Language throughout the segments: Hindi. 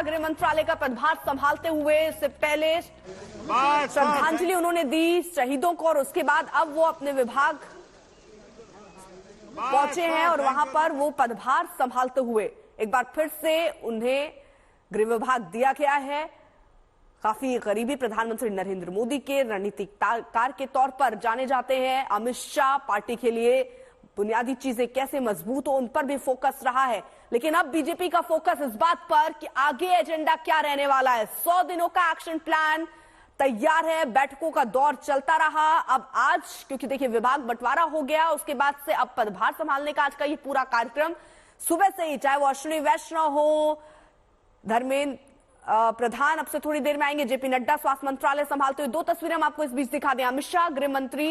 गृह मंत्रालय का पदभार संभालते हुए। इससे पहले श्रद्धांजलि उन्होंने दी शहीदों को और उसके बाद अब वो अपने विभाग पहुंचे हैं और वहां पर वो पदभार संभालते हुए एक बार फिर से उन्हें गृह विभाग दिया गया है। काफी करीबी प्रधानमंत्री नरेंद्र मोदी के रणनीतिकार के तौर पर जाने जाते हैं। अमित शाह पार्टी के लिए बुनियादी चीजें कैसे मजबूत हो उन पर भी फोकस रहा है, लेकिन अब बीजेपी का फोकस इस बात पर कि आगे एजेंडा क्या रहने वाला है। 100 दिनों का एक्शन प्लान तैयार है, बैठकों का दौर चलता रहा। अब आज क्योंकि देखिए विभाग बंटवारा हो गया, उसके बाद से अब पदभार संभालने का आज का ये पूरा कार्यक्रम सुबह से ही, चाहे वो अश्विनी वैष्णव हो, धर्मेंद्र प्रधान अब से थोड़ी देर में आएंगे, जेपी नड्डा स्वास्थ्य मंत्रालय संभालते हुए। दो तस्वीरें हम आपको इस बीच दिखा दें। अमित शाह गृह मंत्री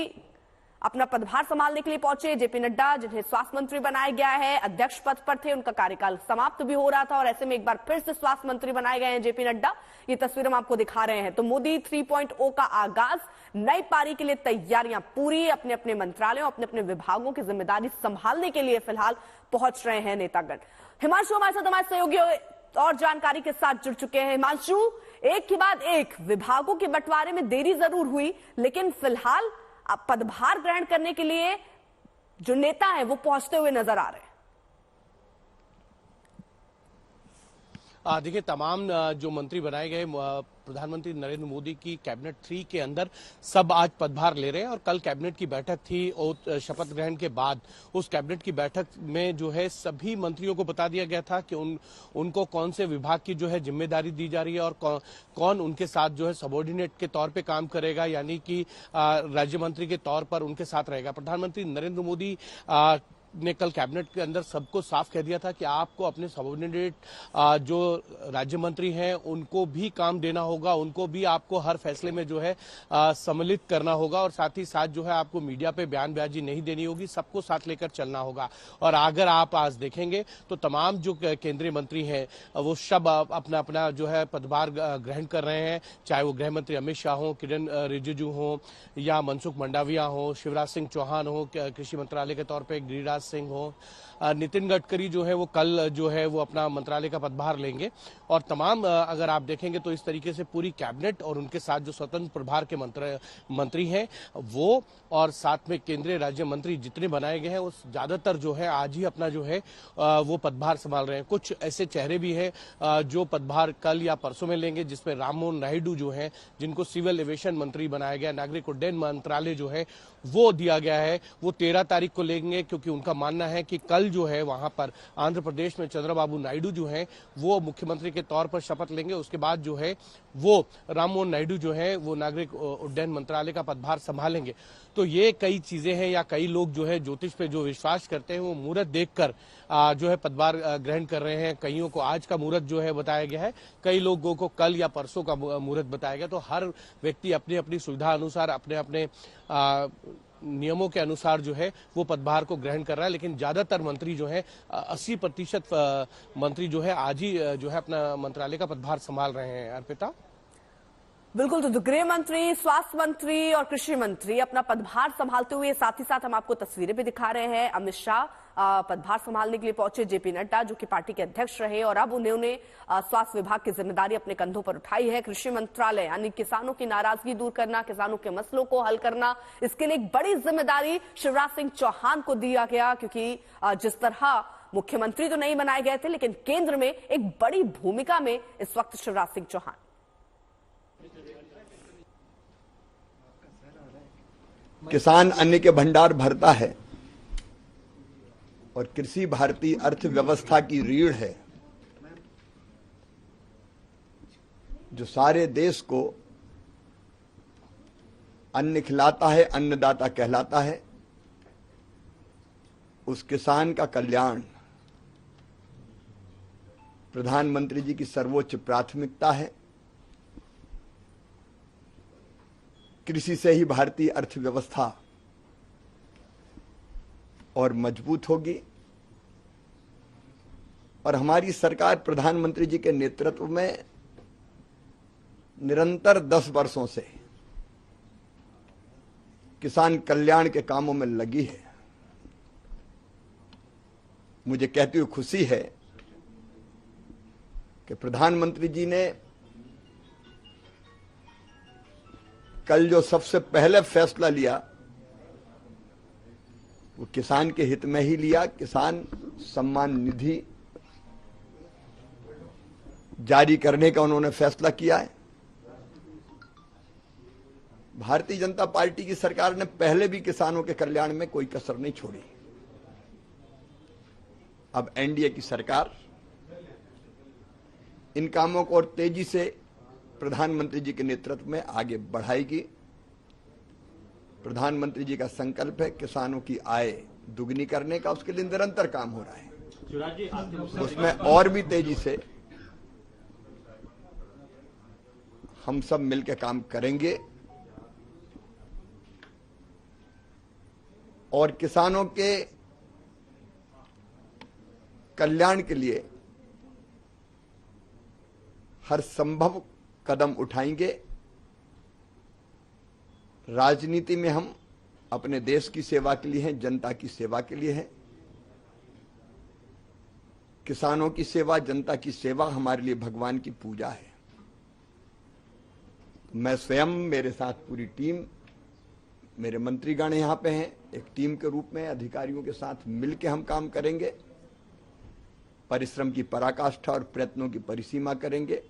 अपना पदभार संभालने के लिए पहुंचे। जेपी नड्डा जिन्हें स्वास्थ्य मंत्री बनाया गया है, अध्यक्ष पद पर थे, उनका कार्यकाल समाप्त भी हो रहा था और ऐसे में एक बार फिर से स्वास्थ्य मंत्री बनाए गए हैं जेपी नड्डा। ये तस्वीर हम आपको दिखा रहे हैं। तो मोदी 3.0 का आगाज, नई पारी के लिए तैयारियां पूरी। अपने अपने मंत्रालयों, अपने अपने विभागों की जिम्मेदारी संभालने के लिए फिलहाल पहुंच रहे हैं नेतागण। हिमांशु हमारे साथ हमारे सहयोगी और जानकारी के साथ जुड़ चुके हैं। हिमांशु, एक के बाद एक विभागों के बंटवारे में देरी जरूर हुई, लेकिन फिलहाल पदभार ग्रहण करने के लिए जो नेता हैं वो पहुंचते हुए नजर आ रहे हैं। देखिए, तमाम जो मंत्री बनाए गए प्रधानमंत्री नरेंद्र मोदी की कैबिनेट 3 के अंदर सब आज पदभार ले रहे हैं और कल कैबिनेट की बैठक थी और शपथ ग्रहण के बाद उस कैबिनेट की बैठक में जो है सभी मंत्रियों को बता दिया गया था कि उनको कौन से विभाग की जो है जिम्मेदारी दी जा रही है और कौन उनके साथ जो है सबॉर्डिनेट के तौर पे काम करेगा, यानी कि राज्य मंत्री के तौर पर उनके साथ रहेगा। प्रधानमंत्री नरेंद्र मोदी ने कल कैबिनेट के अंदर सबको साफ कह दिया था कि आपको अपने सबॉर्डिनेट जो राज्य मंत्री हैं उनको भी काम देना होगा, उनको भी आपको हर फैसले में जो है सम्मिलित करना होगा और साथ ही साथ जो है आपको मीडिया पे बयानबाजी नहीं देनी होगी, सबको साथ लेकर चलना होगा। और अगर आप आज देखेंगे तो तमाम जो केंद्रीय मंत्री हैं वो सब अपना अपना जो है पदभार ग्रहण कर रहे हैं, चाहे वो गृह मंत्री अमित शाह हो, किरण रिजिजू हो या मनसुख मंडाविया हो, शिवराज सिंह चौहान हो कृषि मंत्रालय के तौर पर, गिरिराज सिंह हो, नितिन गडकरी जो है वो कल जो है वो अपना मंत्रालय का पदभार लेंगे। और तमाम अगर आप देखेंगे तो इस तरीके से पूरी कैबिनेट और उनके साथ जो स्वतंत्र प्रभार के मंत्री हैं वो और साथ में केंद्रीय राज्य मंत्री जितने बनाए गए हैं वो ज्यादातर जो है आज ही अपना जो है वो पदभार संभाल रहे हैं। कुछ ऐसे चेहरे भी हैं जो पदभार कल या परसों में लेंगे, जिसमें राममोहन नायडू जो है जिनको सिविल एविएशन मंत्री बनाया गया, नागरिक उड्डयन मंत्रालय जो है वो दिया गया है, वो 13 तारीख को लेंगे, क्योंकि उनका मानना है कि कल जो है वहां पर आंध्र प्रदेश में चंद्रबाबू नायडू जो है वो मुख्यमंत्री के तौर पर शपथ लेंगे। उसके बाद जो है वो राममोहन नायडू जो है वो नागरिक उड्डयन मंत्रालय का पदभार संभालेंगे। तो ये कई चीजें हैं या कई लोग जो है ज्योतिष पे जो विश्वास करते हैं वो मुहूर्त देखकर जो है पदभार ग्रहण कर रहे हैं। कईयों को आज का मुहूर्त जो है बताया गया है, कई लोगों को कल या परसों का मुहूर्त बताया गया। तो हर व्यक्ति अपनी अपनी सुविधा अनुसार अपने अपने नियमों के अनुसार जो है वो पदभार को ग्रहण कर रहा है, लेकिन ज्यादातर मंत्री जो है 80% मंत्री जो है आज ही जो है अपना मंत्रालय का पदभार संभाल रहे हैं। अर्पिता, बिल्कुल, तो गृह मंत्री, स्वास्थ्य मंत्री और कृषि मंत्री अपना पदभार संभालते हुए, साथ ही साथ हम आपको तस्वीरें भी दिखा रहे हैं। अमित शाह पदभार संभालने के लिए पहुंचे, जेपी नड्डा जो कि पार्टी के अध्यक्ष रहे और अब उन्होंने स्वास्थ्य विभाग की जिम्मेदारी अपने कंधों पर उठाई है। कृषि मंत्रालय यानी किसानों की नाराजगी दूर करना, किसानों के मसलों को हल करना, इसके लिए एक बड़ी जिम्मेदारी शिवराज सिंह चौहान को दिया गया, क्योंकि जिस तरह मुख्यमंत्री तो नहीं बनाए गए थे लेकिन केंद्र में एक बड़ी भूमिका में इस वक्त शिवराज सिंह चौहान। किसान अन्न के भंडार भरता है और कृषि भारतीय अर्थव्यवस्था की रीढ़ है जो सारे देश को अन्न खिलाता है, अन्नदाता कहलाता है। उस किसान का कल्याण प्रधानमंत्री जी की सर्वोच्च प्राथमिकता है। कृषि से ही भारतीय अर्थव्यवस्था और मजबूत होगी और हमारी सरकार प्रधानमंत्री जी के नेतृत्व में निरंतर 10 वर्षों से किसान कल्याण के कामों में लगी है। मुझे कहते हुए खुशी है कि प्रधानमंत्री जी ने कल जो सबसे पहले फैसला लिया वो किसान के हित में ही लिया। किसान सम्मान निधि जारी करने का उन्होंने फैसला किया है। भारतीय जनता पार्टी की सरकार ने पहले भी किसानों के कल्याण में कोई कसर नहीं छोड़ी। अब एनडीए की सरकार इन कामों को और तेजी से प्रधानमंत्री जी के नेतृत्व में आगे बढ़ाएगी। प्रधानमंत्री जी का संकल्प है किसानों की आय दुगनी करने का, उसके लिए निरंतर काम हो रहा है। उसमें और भी तेजी से हम सब मिलकर काम करेंगे और किसानों के कल्याण के लिए हर संभव कदम उठाएंगे। राजनीति में हम अपने देश की सेवा के लिए हैं, जनता की सेवा के लिए हैं। किसानों की सेवा, जनता की सेवा हमारे लिए भगवान की पूजा है। मैं स्वयं, मेरे साथ पूरी टीम, मेरे मंत्रीगण यहां पे हैं, एक टीम के रूप में अधिकारियों के साथ मिलकर हम काम करेंगे। परिश्रम की पराकाष्ठा और प्रयत्नों की परिसीमा करेंगे।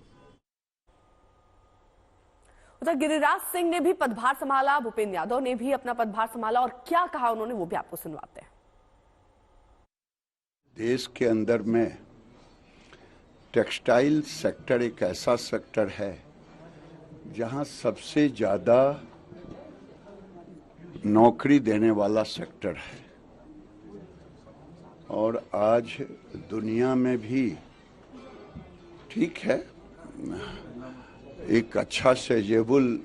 उधर गिरिराज सिंह ने भी पदभार संभाला, भूपेंद्र यादव ने भी अपना पदभार संभाला और क्या कहा उन्होंने वो भी आपको सुनवाते हैं। देश के अंदर में टेक्सटाइल सेक्टर एक ऐसा सेक्टर है जहां सबसे ज्यादा नौकरी देने वाला सेक्टर है और आज दुनिया में भी ठीक है एक अच्छा सेजेबल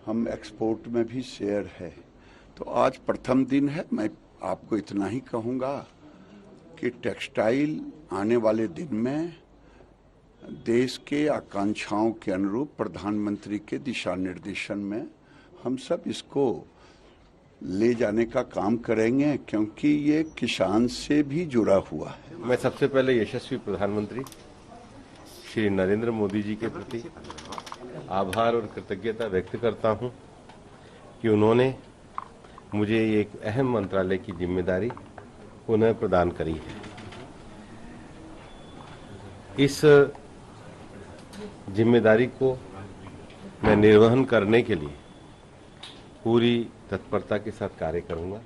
हम एक्सपोर्ट में भी शेयर है। तो आज प्रथम दिन है। मैं आपको इतना ही कहूँगा कि टेक्सटाइल आने वाले दिन में देश के आकांक्षाओं के अनुरूप प्रधानमंत्री के दिशा निर्देशन में हम सब इसको ले जाने का काम करेंगे क्योंकि ये किसान से भी जुड़ा हुआ है। मैं सबसे पहले यशस्वी प्रधानमंत्री श्री नरेंद्र मोदी जी के प्रति आभार और कृतज्ञता व्यक्त करता हूं कि उन्होंने मुझे एक अहम मंत्रालय की जिम्मेदारी पुनः प्रदान करी है। इस जिम्मेदारी को मैं निर्वहन करने के लिए पूरी तत्परता के साथ कार्य करूंगा।